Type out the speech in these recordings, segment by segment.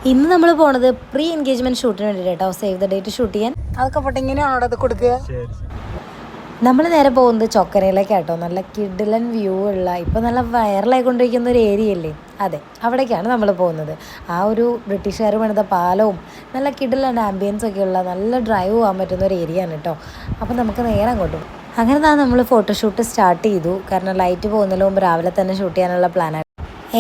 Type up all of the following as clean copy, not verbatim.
ഇന്ന് നമ്മൾ പോണത് പ്രീ എൻഗേജ്മെന്റ് ഷൂട്ടിന് വേണ്ടിയിട്ട് കേട്ടോ, സേവ് ദ ഡേറ്റ് ഷൂട്ട് ചെയ്യാൻ. അതൊക്കെ പോട്ടെ, ഇങ്ങനെയാണോ അത് കൊടുക്കുക? നമ്മൾ നേരെ പോകുന്നത് ചൊക്കരയിലേക്കാട്ടോ. നല്ല കിഡിലൻ വ്യൂ ഉള്ള, ഇപ്പം നല്ല വൈറലായിക്കൊണ്ടിരിക്കുന്ന ഒരു ഏരിയ അല്ലേ, അതെ അവിടേക്കാണ് നമ്മൾ പോകുന്നത്. ആ ഒരു ബ്രിട്ടീഷുകാർ പണിത പാലവും നല്ല കിഡിലൻ ആംബിയൻസ് ഒക്കെ ഉള്ള നല്ല ഡ്രൈവ് പോകാൻ പറ്റുന്ന ഒരു ഏരിയ ആണ് കേട്ടോ. അപ്പം നമുക്ക് നേരെ അങ്ങോട്ട് പോകും. അങ്ങനെ തന്നെ നമ്മൾ ഫോട്ടോഷൂട്ട് സ്റ്റാർട്ട് ചെയ്തു. കാരണം ലൈറ്റ് പോകുന്നതിന് മുമ്പ് രാവിലെ തന്നെ ഷൂട്ട് ചെയ്യാനുള്ള പ്ലാനാണ്.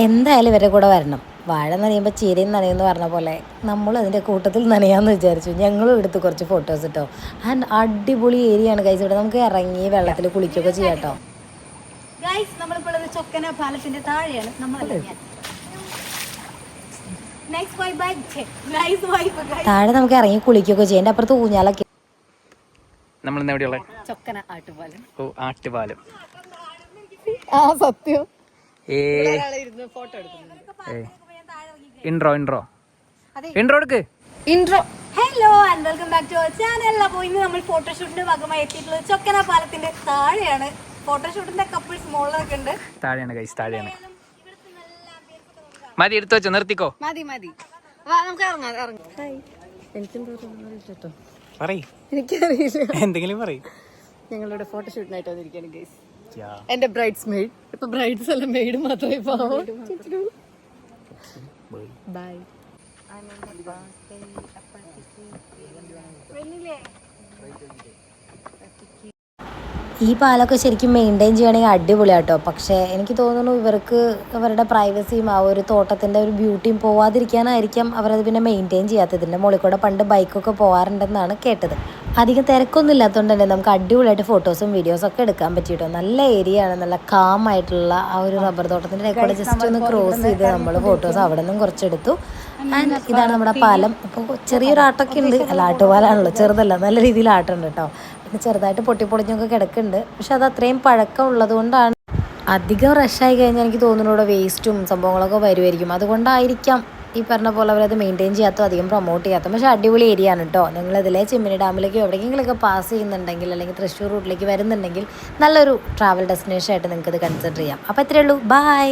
എന്തായാലും ഇവരുടെ കൂടെ വരണം. വാഴ നനയുമ്പോൾ ചീരയും നനയെന്ന് പറഞ്ഞ പോലെ നമ്മൾ അതിൻ്റെ കൂട്ടത്തിൽ നനയാമെന്ന് വിചാരിച്ചു. ഞങ്ങളും എടുത്ത് കുറച്ച് ഫോട്ടോസ് കേട്ടോ. ആൻഡ് അടിപൊളി ഏരിയ ആണ് ഗൈസ്. ഇവിടെ നമുക്ക് ഇറങ്ങി വെള്ളത്തിൽ കുളിക്കുകയൊക്കെ ചെയ്യാം കേട്ടോ. നമ്മളിപ്പോൾ ചൊക്കന പാലത്തിന്റെ താഴെയാണ്. താഴെ നമുക്ക് ഇറങ്ങി കുളിക്കുകയൊക്കെ ചെയ്യാം. എൻ്റെ അപ്പുറത്ത് ഊഞ്ഞാലൊക്കെ. ചൊക്കന ആട്ടുപാലം. ഓ, ആട്ടുപാലം. ആ സത്യം. ഫോട്ടോ ഇൻട്രോ എടുക്ക്. Intro. Hello and welcome back to our channel. അപ്പോൾ ഇന്ന് നമ്മൾ ഫോട്ടോഷൂട്ടിന്റെ ഭാഗമായി എത്തിയിട്ടുള്ളത് ചൊക്കന പാലത്തിന്റെ താഴെയാണ്. ഫോട്ടോഷൂട്ടിന്റെ കപ്പിൾസ് മുകളിലൊക്കെ ഉണ്ട്. താഴെയാണ് ഗൈസ്, താഴെയാണ്. മതി, എടുത്തു വെച്ചോ, നിർത്തിക്കോ. മതി നമുക്ക് ഇറങ്ങാം. എനിക്കറിയില്ല, എന്തെങ്കിലും പറയും. ഞങ്ങളുടെ ഫോട്ടോഷൂട്ടിനായിട്ട് വന്നിരിക്കുകയാണ് ഗൈസ്. എന്റെ ബ്രൈഡ്സ് മെയ്ഡ്. ഇപ്പൊ ബ്രൈഡ്സ് അല്ല, മെയ്ഡ് മാത്രമേ ബൈ. ഈ പാലൊക്കെ ശരിക്കും മെയിൻറ്റെയിൻ ചെയ്യണമെങ്കിൽ അടിപൊളിയാട്ടോ. പക്ഷേ എനിക്ക് തോന്നുന്നു ഇവർക്ക് അവരുടെ പ്രൈവസിയും ആ ഒരു തോട്ടത്തിൻ്റെ ഒരു ബ്യൂട്ടിയും പോവാതിരിക്കാനായിരിക്കാം അവരത് പിന്നെ മെയിൻറ്റെയിൻ ചെയ്യാത്തത്. ഇതിൻ്റെ മുകളിൽ കൂടെ പണ്ട് ബൈക്കൊക്കെ പോകാറുണ്ടെന്നാണ് കേട്ടത്. അധികം തിരക്കൊന്നും ഇല്ലാത്തതുകൊണ്ട് തന്നെ നമുക്ക് അടിപൊളിയായിട്ട് ഫോട്ടോസും വീഡിയോസും ഒക്കെ എടുക്കാൻ പറ്റിയിട്ടോ. നല്ല ഏരിയ ആണ്, നല്ല കാം ആയിട്ടുള്ള ആ ഒരു റബ്ബർ തോട്ടത്തിൻ്റെ കൂടെ ജസ്റ്റ് ഒന്ന് ക്രോസ് ചെയ്ത് നമ്മൾ ഫോട്ടോസ് അവിടെ നിന്നും കുറച്ചെടുത്തു. ആൻഡ് ഇതാണ് നമ്മുടെ പാലം. അപ്പോൾ ചെറിയൊരു ആട്ടൊക്കെ ഉണ്ട്. അല്ല, ആട്ടുപാലാണല്ലോ, ചെറുതല്ല, നല്ല രീതിയിൽ ആട്ടുണ്ട് കേട്ടോ. പിന്നെ ചെറുതായിട്ട് പൊട്ടിപ്പൊളിഞ്ഞൊക്കെ കിടക്കുന്നുണ്ട്. പക്ഷെ അത് അത്രയും പഴക്കം ഉള്ളത് കൊണ്ടാണ്. അധികം റഷായി കഴിഞ്ഞാൽ എനിക്ക് തോന്നുന്നു ഇവിടെ വേസ്റ്റും സംഭവങ്ങളൊക്കെ വരുമായിരിക്കും. അതുകൊണ്ടായിരിക്കാം ഈ പറഞ്ഞ പോലെ അവരത് മെയിൻറ്റെയിൻ ചെയ്യാത്തോ അധികം പ്രൊമോട്ട് ചെയ്യാത്തോ. പക്ഷേ അടിപൊളി ഏരിയ ആണ് കേട്ടോ. നിങ്ങളിതിലെ ചിമ്മിനി ഡാമിലേക്കോ എവിടെയെങ്കിലുമൊക്കെ പാസ് ചെയ്യുന്നുണ്ടെങ്കിൽ അല്ലെങ്കിൽ തൃശ്ശൂർ റൂട്ടിലേക്ക് വരുന്നുണ്ടെങ്കിൽ നല്ലൊരു ട്രാവൽ ഡെസ്റ്റിനേഷൻ ആയിട്ട് നിങ്ങൾക്ക് ഇത് കൺസിഡർ ചെയ്യാം. അപ്പോൾ ഇത്രയേ ഉള്ളൂ. ബൈ.